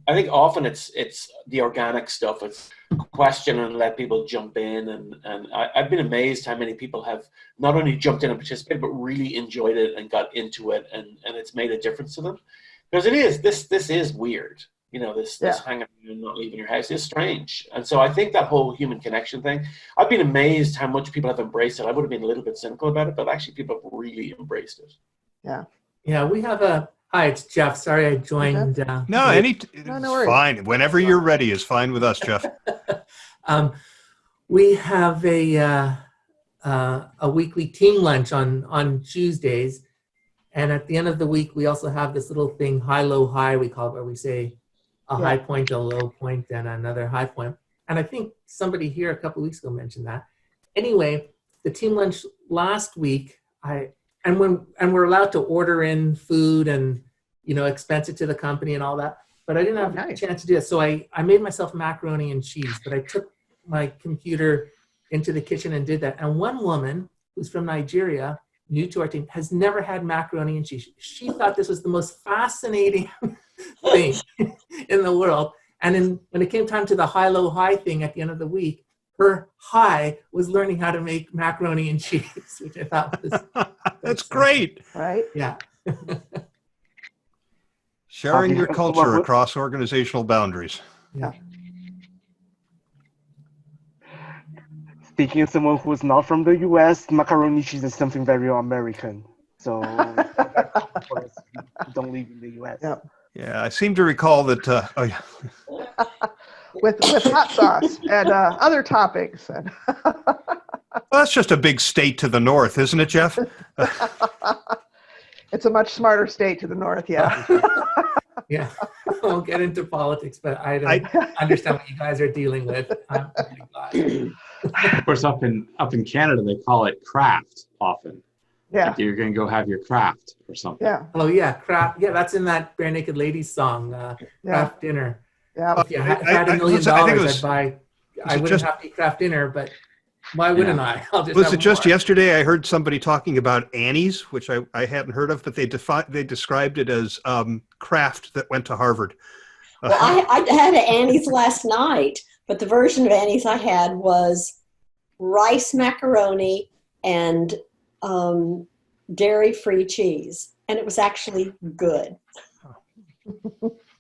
H: I think often it's the organic stuff. It's question and let people jump in, and I've been amazed how many people have not only jumped in and participated, but really enjoyed it and got into it, and it's made a difference to them. Because this is weird. This hanging around and not leaving your house is strange. And so I think that whole human connection thing, I've been amazed how much people have embraced it. I would have been a little bit cynical about it, but actually people have really embraced it.
A: Yeah.
L: Yeah, we have hi, it's Jeff. Sorry I joined.
B: No
A: worries.
B: Fine. Whenever you're ready is fine with us, Jeff.
L: We have a weekly team lunch on Tuesdays. And at the end of the week, we also have this little thing, high, low, high, we call it, where we say a high point, a low point, and another high point. And I think somebody here a couple of weeks ago mentioned that. Anyway, the team lunch last week, and we're allowed to order in food and, expense it to the company and all that. But I didn't have a chance to do it. So I made myself macaroni and cheese, but I took my computer into the kitchen and did that. And one woman who's from Nigeria, new to our team, has never had macaroni and cheese. She thought this was the most fascinating thing in the world. And when it came time to the high, low, high thing at the end of the week, her high was learning how to make macaroni and cheese, which I thought was
B: that's great.
A: Right?
L: Yeah.
B: Sharing your culture across organizational boundaries.
A: Yeah.
I: Speaking of someone who's not from the U.S., macaroni and cheese is something very American. So don't live in the U.S.
A: Yep.
B: Yeah, I seem to recall that.
A: With hot sauce and other toppings.
B: Well, that's just a big state to the north, isn't it, Jeff?
A: It's a much smarter state to the north, yeah.
L: Yeah, I won't get into politics, but I don't understand what you guys are dealing with. I'm really glad.
K: Of course, up in Canada, they call it craft often.
A: Yeah.
K: Like you're going to go have your craft or something.
A: Yeah.
L: Oh, yeah, craft. Yeah, that's in that Bare Naked Ladies song, Craft Dinner.
A: Yeah.
L: If I had $1 million, I wouldn't have to eat craft dinner, but why wouldn't I? I'll just
B: was it just yesterday I heard somebody talking about Annie's, which I hadn't heard of, but they described it as craft that went to Harvard.
C: Well, I had an Annie's last night, but the version of Annie's I had was rice macaroni and dairy-free cheese, and it was actually good.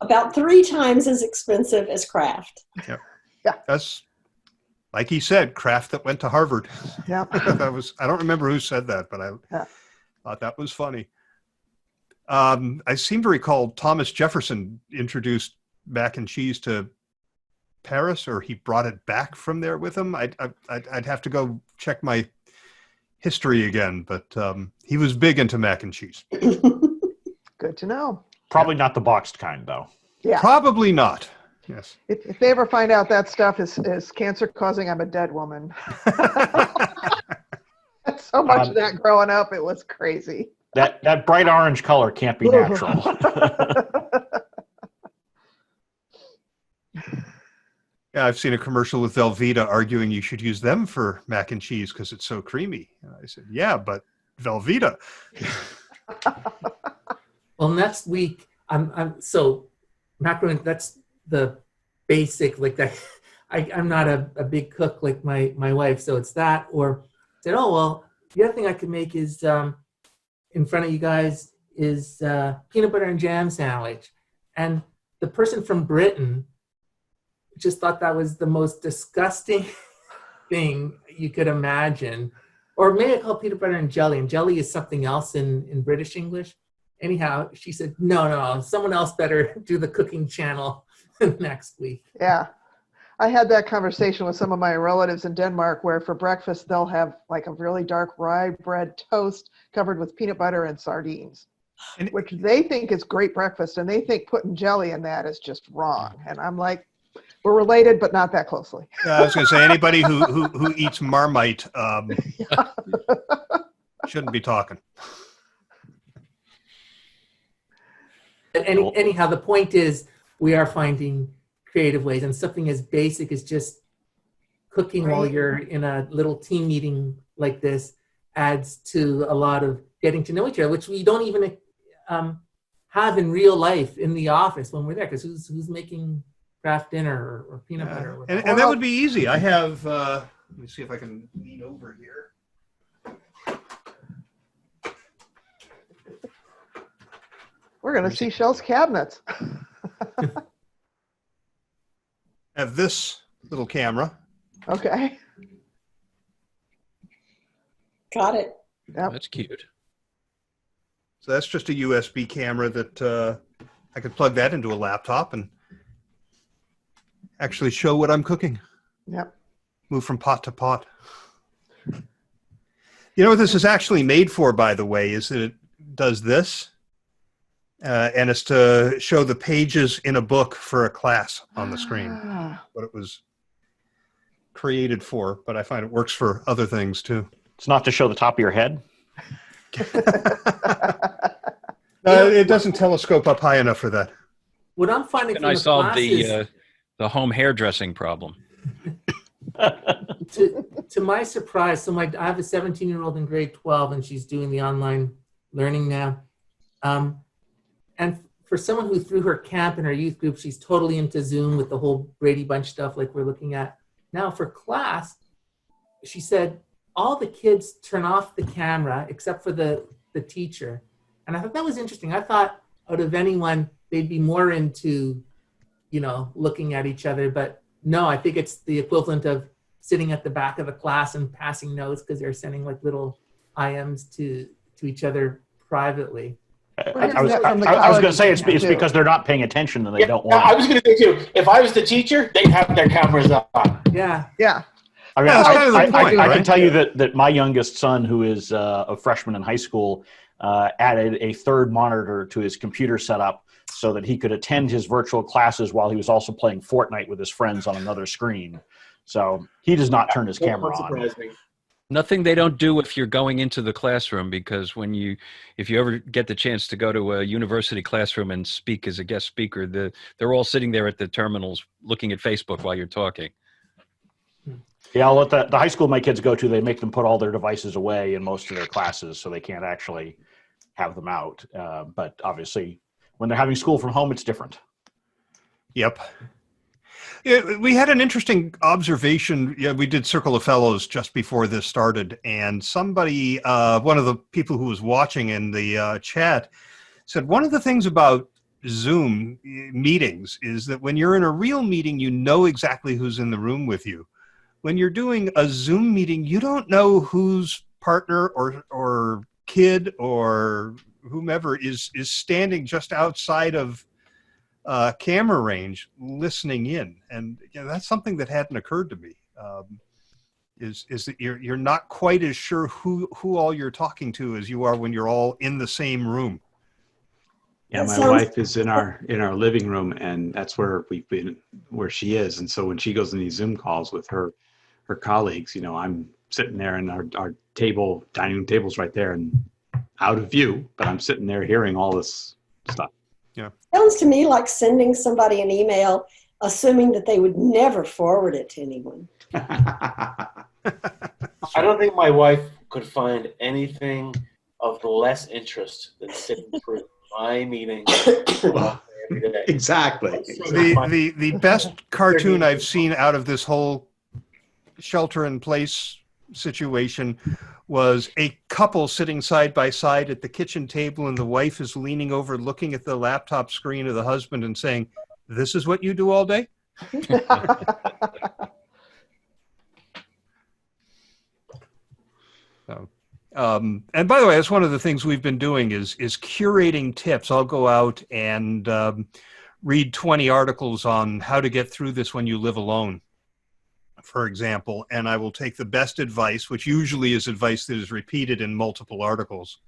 C: About 3 times as expensive as Kraft.
B: Yep.
A: Yeah.
B: That's, like he said, Kraft that went to Harvard.
A: Yeah.
B: I don't remember who said that, but I thought that was funny. I seem to recall Thomas Jefferson introduced mac and cheese to Paris, or he brought it back from there with him. I'd have to go check my history again, but he was big into mac and cheese.
A: Good to know.
E: Probably not the boxed kind, though.
A: Yeah.
B: Probably not. Yes.
A: If they ever find out that stuff is cancer causing, I'm a dead woman. That's so much of that growing up, it was crazy.
E: That bright orange color can't be natural.
B: Yeah, I've seen a commercial with Velveeta arguing you should use them for mac and cheese because it's so creamy. And I said, yeah, but Velveeta.
L: Well, next week, so macaroni, that's the basic, like that. I'm not a big cook like my wife, so it's that. Or said, oh, well, the other thing I could make is in front of you guys is peanut butter and jam sandwich. And the person from Britain just thought that was the most disgusting thing you could imagine. Or maybe I call peanut butter and jelly is something else in British English. anyhow, she said, no, someone else better do the cooking channel next week.
A: Yeah. I had that conversation with some of my relatives in Denmark where for breakfast they'll have like a really dark rye bread toast covered with peanut butter and sardines, which they think is great breakfast, and they think putting jelly in that is just wrong. And I'm like, we're related, but not that closely.
B: I was going to say, anybody who eats Marmite shouldn't be talking.
L: Anyhow, the point is we are finding creative ways, and something as basic as just cooking while you're in a little team meeting like this adds to a lot of getting to know each other, which we don't even have in real life in the office when we're there, because who's making Kraft dinner or peanut butter? Or
B: and that would be easy. I have, let me see if I can lean over here.
A: We're going to see Shel's cabinets.
B: I have this little camera.
A: Okay.
C: Got it.
A: Yep.
F: That's cute.
B: So that's just a USB camera that I could plug that into a laptop and actually show what I'm cooking.
A: Yep.
B: Move from pot to pot. You know what this is actually made for, by the way, is that it does this. And it's to show the pages in a book for a class on the screen. What it was created for, but I find it works for other things too.
E: It's not to show the top of your head.
B: It doesn't telescope up high enough for that.
L: What I'm finding
F: And
L: from
F: I
L: the
F: solved
L: classes,
F: the home hairdressing problem.
L: to my surprise, so I have a 17-year-old in grade 12, and she's doing the online learning now. And for someone who threw her camp in her youth group, she's totally into Zoom with the whole Brady Bunch stuff like we're looking at. Now for class, she said, all the kids turn off the camera except for the teacher. And I thought that was interesting. I thought out of anyone, they'd be more into, looking at each other. But no, I think it's the equivalent of sitting at the back of the class and passing notes because they're sending like little IMs to each other privately.
E: I was going to say it's because they're not paying attention and they don't want.
H: I was going to say too. If I was the teacher, they'd have their cameras on.
L: Yeah.
A: Yeah.
E: I mean,
B: that's kind of the point,
E: I
B: right?
E: can tell you that my youngest son, who is a freshman in high school, added a third monitor to his computer setup so that he could attend his virtual classes while he was also playing Fortnite with his friends on another screen. So he does not turn his camera on.
F: Nothing they don't do if you're going into the classroom, because if you ever get the chance to go to a university classroom and speak as a guest speaker, they're all sitting there at the terminals looking at Facebook while you're talking.
E: Yeah, I'll let the high school my kids go to, they make them put all their devices away in most of their classes so they can't actually have them out. But obviously, when they're having school from home, it's different.
B: Yep. Yeah, we had an interesting observation. Yeah, we did Circle of Fellows just before this started, and somebody, one of the people who was watching in the chat, said one of the things about Zoom meetings is that when you're in a real meeting, you know exactly who's in the room with you. When you're doing a Zoom meeting, you don't know whose partner or kid or whomever is standing just outside of camera range listening in. And that's something that hadn't occurred to me, is that you're not quite as sure who all you're talking to as you are when you're all in the same room.
K: Yeah, my wife is in our living room, and that's where where she is. And so when she goes in these Zoom calls with her colleagues, I'm sitting there, and our dining room table's right there and out of view, but I'm sitting there hearing all this stuff.
B: Yeah.
C: Sounds to me like sending somebody an email, assuming that they would never forward it to anyone.
H: I don't think my wife could find anything of less interest than sitting through my meeting every day.
K: Exactly.
B: The best cartoon I've seen out of this whole shelter-in-place situation was a couple sitting side by side at the kitchen table, and the wife is leaning over looking at the laptop screen of the husband and saying, "This is what you do all day?" So, And by the way, that's one of the things we've been doing is curating tips. I'll go out and read 20 articles on how to get through this when you live alone, for example, and I will take the best advice, which usually is advice that is repeated in multiple articles,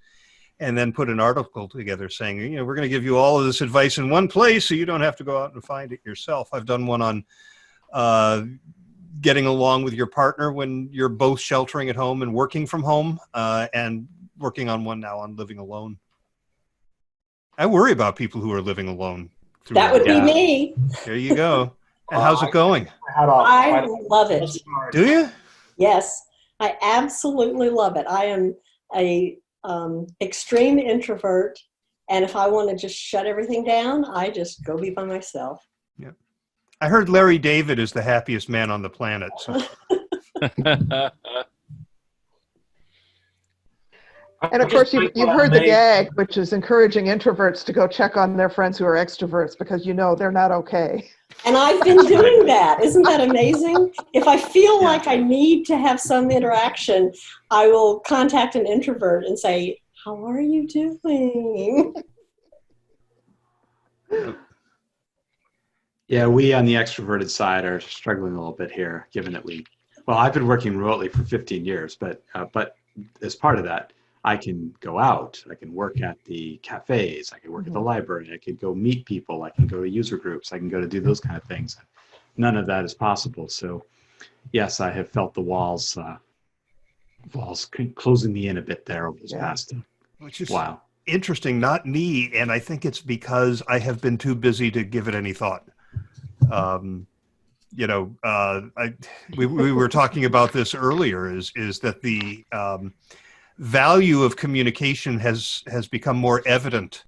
B: and then put an article together saying, you know, we're going to give you all of this advice in one place so you don't have to go out and find it yourself. I've done one on getting along with your partner when you're both sheltering at home and working from home, and working on one now on living alone. I worry about people who are living alone.
C: That would be me.
B: There you go. And how's it going?
C: I love it.
B: Do you?
C: Yes, I absolutely love it. I am a extreme introvert, and if I want to just shut everything down, I just go be by myself.
B: Yeah. I heard Larry David is the happiest man on the planet. So.
A: And of course, you've heard the gag, which is encouraging introverts to go check on their friends who are extroverts because you know they're not okay.
C: And I've been doing that. Isn't that amazing? If I feel like I need to have some interaction, I will contact an introvert and say, how are you doing?
K: Yeah, we on the extroverted side are struggling a little bit here, given that I've been working remotely for 15 years, but as part of that, I can go out, I can work at the cafes, I can work at the library, I could go meet people, I can go to user groups, I can go to do those kind of things. None of that is possible. So yes, I have felt the walls closing me in a bit there over this past while.
B: Interesting, not me, and I think it's because I have been too busy to give it any thought. We were talking about this earlier, is that the value of communication has become more evident.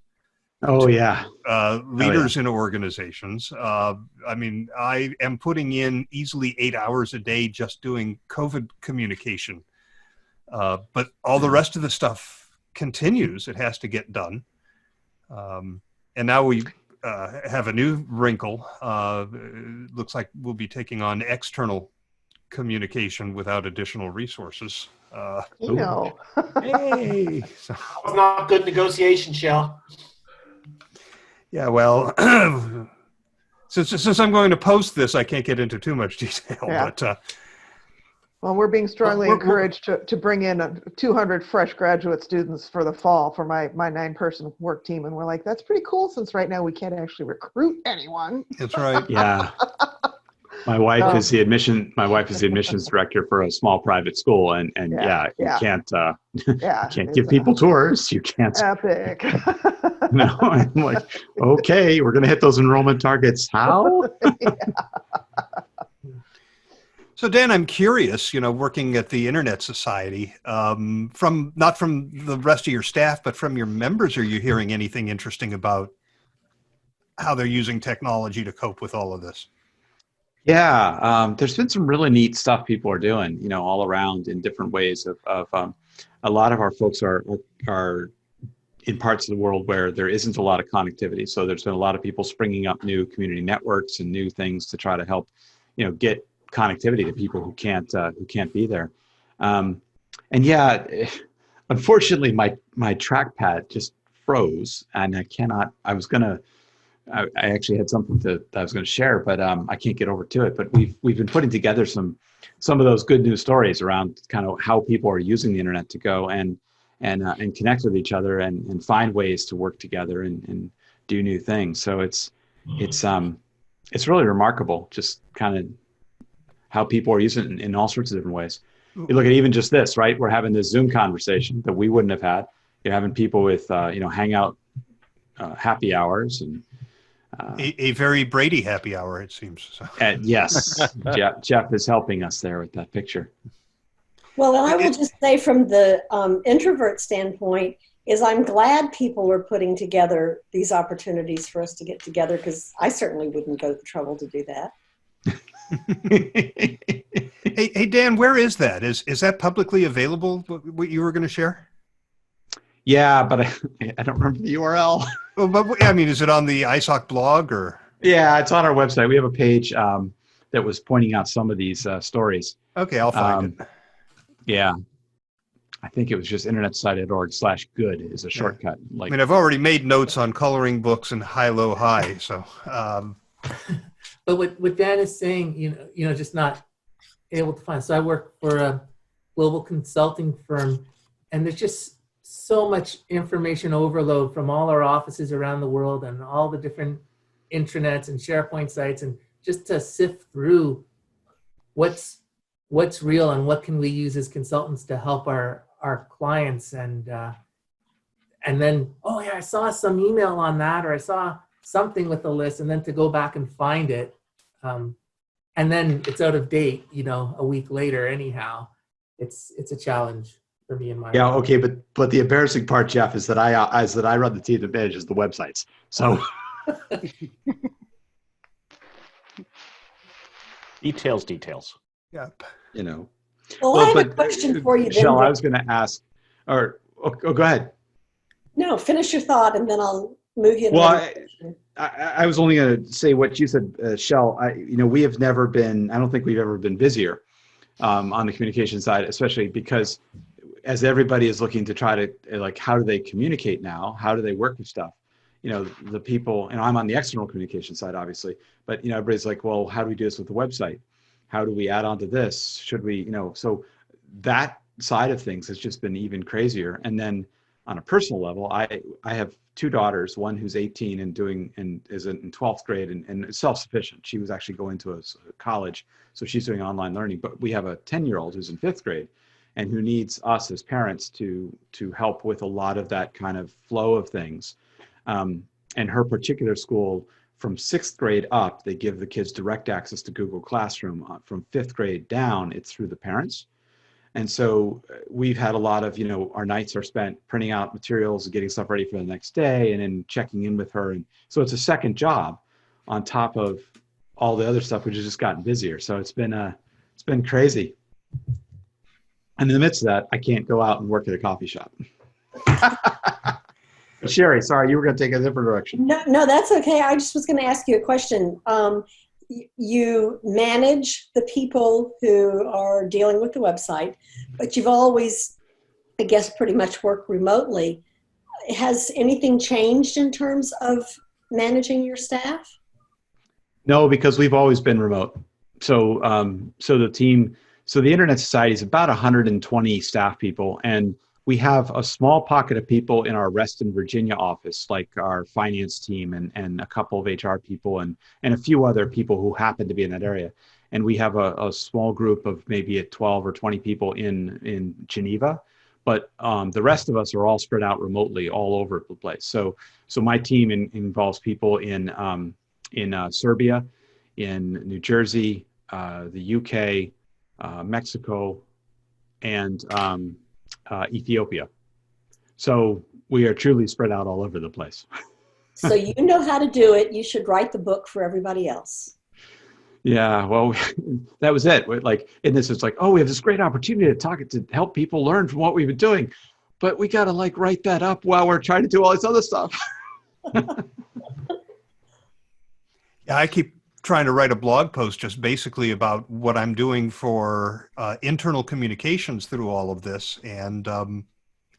B: Leaders in organizations. I mean, I am putting in easily 8 hours a day just doing COVID communication, but all the rest of the stuff continues. It has to get done, and now we have a new wrinkle. Looks like we'll be taking on external communication without additional resources.
H: Hey, so. That was not good negotiation, Shel.
B: Yeah, well, since I'm going to post this, I can't get into too much detail. Yeah. But
A: well, we're being strongly encouraged to bring in 200 fresh graduate students for the fall for my 9-person work team, and we're like, that's pretty cool since right now we can't actually recruit anyone.
B: That's right.
K: Yeah. My wife is the admissions director for a small private school, and you can't give people tours. You can't.
A: Epic.
K: No, I'm like, okay, we're going to hit those enrollment targets. How?
B: So Dan, I'm curious, working at the Internet Society, not from the rest of your staff, but from your members, are you hearing anything interesting about how they're using technology to cope with all of this?
K: Yeah, there's been some really neat stuff people are doing, all around in different ways. Of a lot of our folks are in parts of the world where there isn't a lot of connectivity. So there's been a lot of people springing up new community networks and new things to try to help, get connectivity to people who can't be there. Unfortunately, my trackpad just froze, and I actually had something that I was going to share, but I can't get over to it. But we've been putting together some of those good news stories around kind of how people are using the internet to go and connect with each other and find ways to work together and do new things. So it's really remarkable, just kind of how people are using it in all sorts of different ways. You look at even just this, right? We're having this Zoom conversation that we wouldn't have had. You're having people with hangout happy hours and.
B: A very Brady happy hour, it seems. So.
K: Yes, Jeff is helping us there with that picture.
C: Well, and I will just say from the introvert standpoint is I'm glad people are putting together these opportunities for us to get together, because I certainly wouldn't go to the trouble to do that.
B: Hey, Dan, where is that? Is that publicly available, what you were going to share?
K: Yeah, but I don't remember the URL.
B: Well, but I mean, is it on the ISOC blog or?
K: Yeah, it's on our website. We have a page that was pointing out some of these stories.
B: Okay, I'll find it.
K: Yeah, I think it was just internetsociety.org/good is a shortcut. Like,
B: I mean, I've already made notes on coloring books and high, low, high. So,
L: but what Dan is saying, just not able to find. So I work for a global consulting firm, and there's just so much information overload from all our offices around the world and all the different intranets and SharePoint sites, and just to sift through what's real and what can we use as consultants to help our clients, and then, oh yeah, I saw some email on that, or I saw something with the list, and then to go back and find it, and then it's out of date, a week later anyhow. It's a challenge for me and my
K: yeah, okay, but the embarrassing part, Jeff, is that I run the team that manages the websites. So
E: details.
B: Yep.
C: Well, I have a question for you.
K: Shel, I was going to ask, or go ahead.
C: No, finish your thought, and then I'll move you.
K: Well, I was only going to say what you said, Shel. We have never been. I don't think we've ever been busier on the communication side, especially because as everybody is looking to try to how do they communicate now? How do they work with stuff? The people, and I'm on the external communication side, obviously, but everybody's like, well, how do we do this with the website? How do we add on to this? Should we, so that side of things has just been even crazier. And then on a personal level, I have two daughters, one who's 18 and is in 12th grade and self-sufficient. She was actually going to a college, so she's doing online learning. But we have a 10-year-old who's in 5th grade and who needs us as parents to help with a lot of that kind of flow of things. And her particular school, from 6th grade up, they give the kids direct access to Google Classroom. From 5th grade down, it's through the parents. And so we've had a lot of, our nights are spent printing out materials and getting stuff ready for the next day and then checking in with her. And so it's a second job on top of all the other stuff, which has just gotten busier. So it's been crazy. And in the midst of that, I can't go out and work at a coffee shop. Sherry, sorry, you were going to take a different direction.
C: No, that's okay. I just was going to ask you a question. You manage the people who are dealing with the website, but you've always, I guess, pretty much worked remotely. Has anything changed in terms of managing your staff?
K: No, because we've always been remote. So, the team, the Internet Society is about 120 staff people, and we have a small pocket of people in our Reston, Virginia office, like our finance team and a couple of HR people and a few other people who happen to be in that area. And we have a small group of maybe 12 or 20 people in Geneva, but the rest of us are all spread out remotely all over the place. So my team involves people in Serbia, in New Jersey, the UK, Mexico, and Ethiopia. So we are truly spread out all over the place.
C: So you know how to do it. You should write the book for everybody else.
K: Yeah, well, that was it. Like in this, it's like, oh, we have this great opportunity to help people learn from what we've been doing, but we got to write that up while we're trying to do all this other stuff.
B: Yeah, I keep trying to write a blog post just basically about what I'm doing for internal communications through all of this. And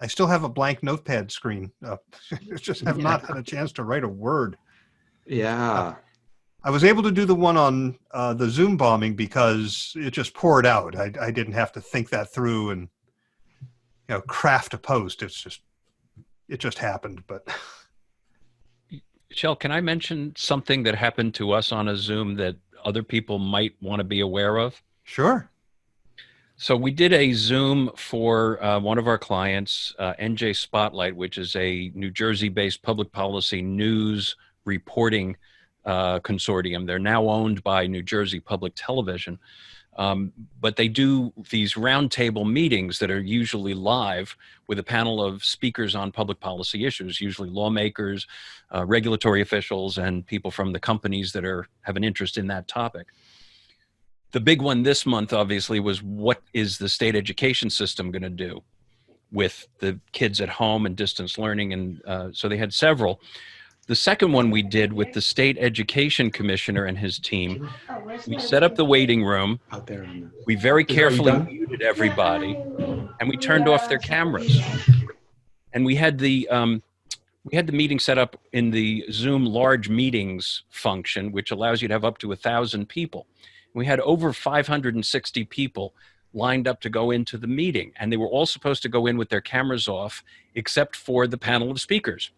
B: I still have a blank notepad screen up. Just have not had a chance to write a word.
K: Yeah.
B: I was able to do the one on the Zoom bombing because it just poured out. I didn't have to think that through and craft a post. It just happened. But
F: Shel, can I mention something that happened to us on a Zoom that other people might want to be aware of?
B: Sure.
F: So we did a Zoom for one of our clients, NJ Spotlight, which is a New Jersey-based public policy news reporting consortium. They're now owned by New Jersey Public Television. But they do these roundtable meetings that are usually live with a panel of speakers on public policy issues, usually lawmakers, regulatory officials, and people from the companies that have an interest in that topic. The big one this month, obviously, was what is the state education system going to do with the kids at home and distance learning? And so they had several. The second one we did with the state education commissioner and his team, we set up the waiting room.
K: Out there.
F: We very carefully muted everybody. and we turned off their cameras. And we had the meeting set up in the Zoom large meetings function, which allows you to have up to 1,000 people. We had over 560 people lined up to go into the meeting, and they were all supposed to go in with their cameras off, except for the panel of speakers.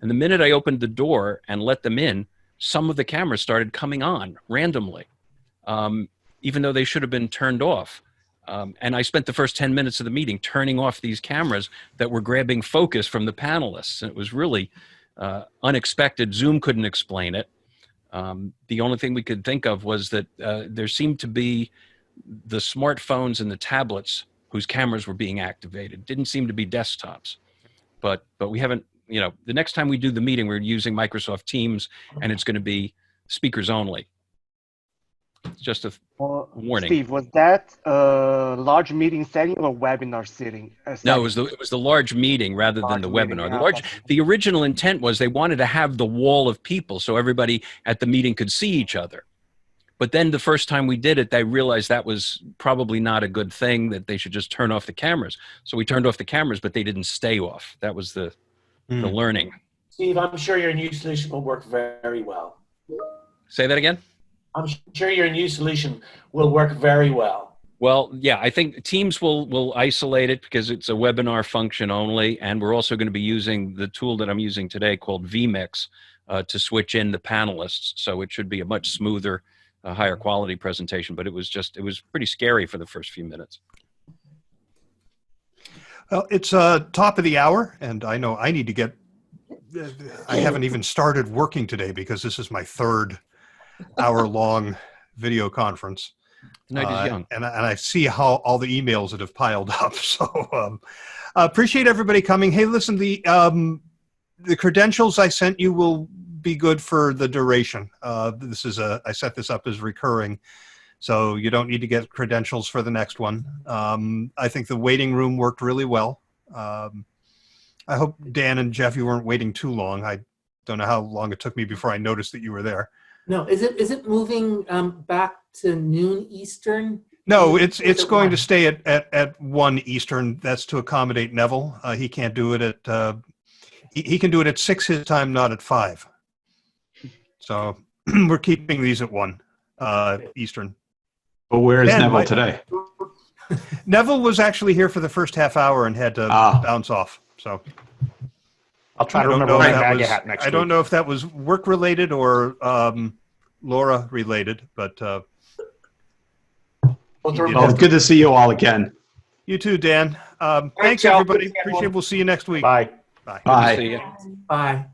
F: And the minute I opened the door and let them in, some of the cameras started coming on randomly, even though they should have been turned off. And I spent the first 10 minutes of the meeting turning off these cameras that were grabbing focus from the panelists. And it was really unexpected. Zoom couldn't explain it. The only thing we could think of was that there seemed to be the smartphones and the tablets whose cameras were being activated. Didn't seem to be desktops. But we haven't, you know, the next time we do the meeting, we're using Microsoft Teams, and it's going to be speakers only. It's just a warning.
I: Steve, was that a large meeting setting or webinar setting?
F: No, it was the large meeting rather than the webinar. The original intent was they wanted to have the wall of people so everybody at the meeting could see each other. But then the first time we did it, they realized that was probably not a good thing, that they should just turn off the cameras. So we turned off the cameras, but they didn't stay off. That was the learning.
H: Steve, I'm sure your new solution will work very well.
F: Say that again?
H: I'm sure your new solution will work very well.
F: Well, yeah, I think Teams will isolate it because it's a webinar function only, and we're also going to be using the tool that I'm using today called vMix to switch in the panelists. So it should be a much smoother, higher quality presentation. But it was pretty scary for the first few minutes.
B: Well, it's top of the hour, and I know I need to get. I haven't even started working today because this is my third hour-long video conference.
F: Night is young.
B: And I see how all the emails that have piled up. So appreciate everybody coming. Hey, listen, the credentials I sent you will be good for the duration. I set this up as recurring, so you don't need to get credentials for the next one. I think the waiting room worked really well. I hope Dan and Jeff, you weren't waiting too long. I don't know how long it took me before I noticed that you were there.
L: No, is it moving back to noon Eastern?
B: No, it's going to stay at 1 Eastern. That's to accommodate Neville. He can't do it at he can do it at 6 his time, not at 5. So we're keeping these at 1 Eastern.
K: But where is Neville today?
B: Neville was actually here for the first half hour and had to bounce off. So
E: I'll try to remember my bag of hat next week.
B: I don't know if that was work related or Laura related, but
K: well, good to see you all again.
B: You too, Dan. Thanks everybody. Appreciate it. We'll see you next week.
E: Bye.
K: Bye.
L: Bye.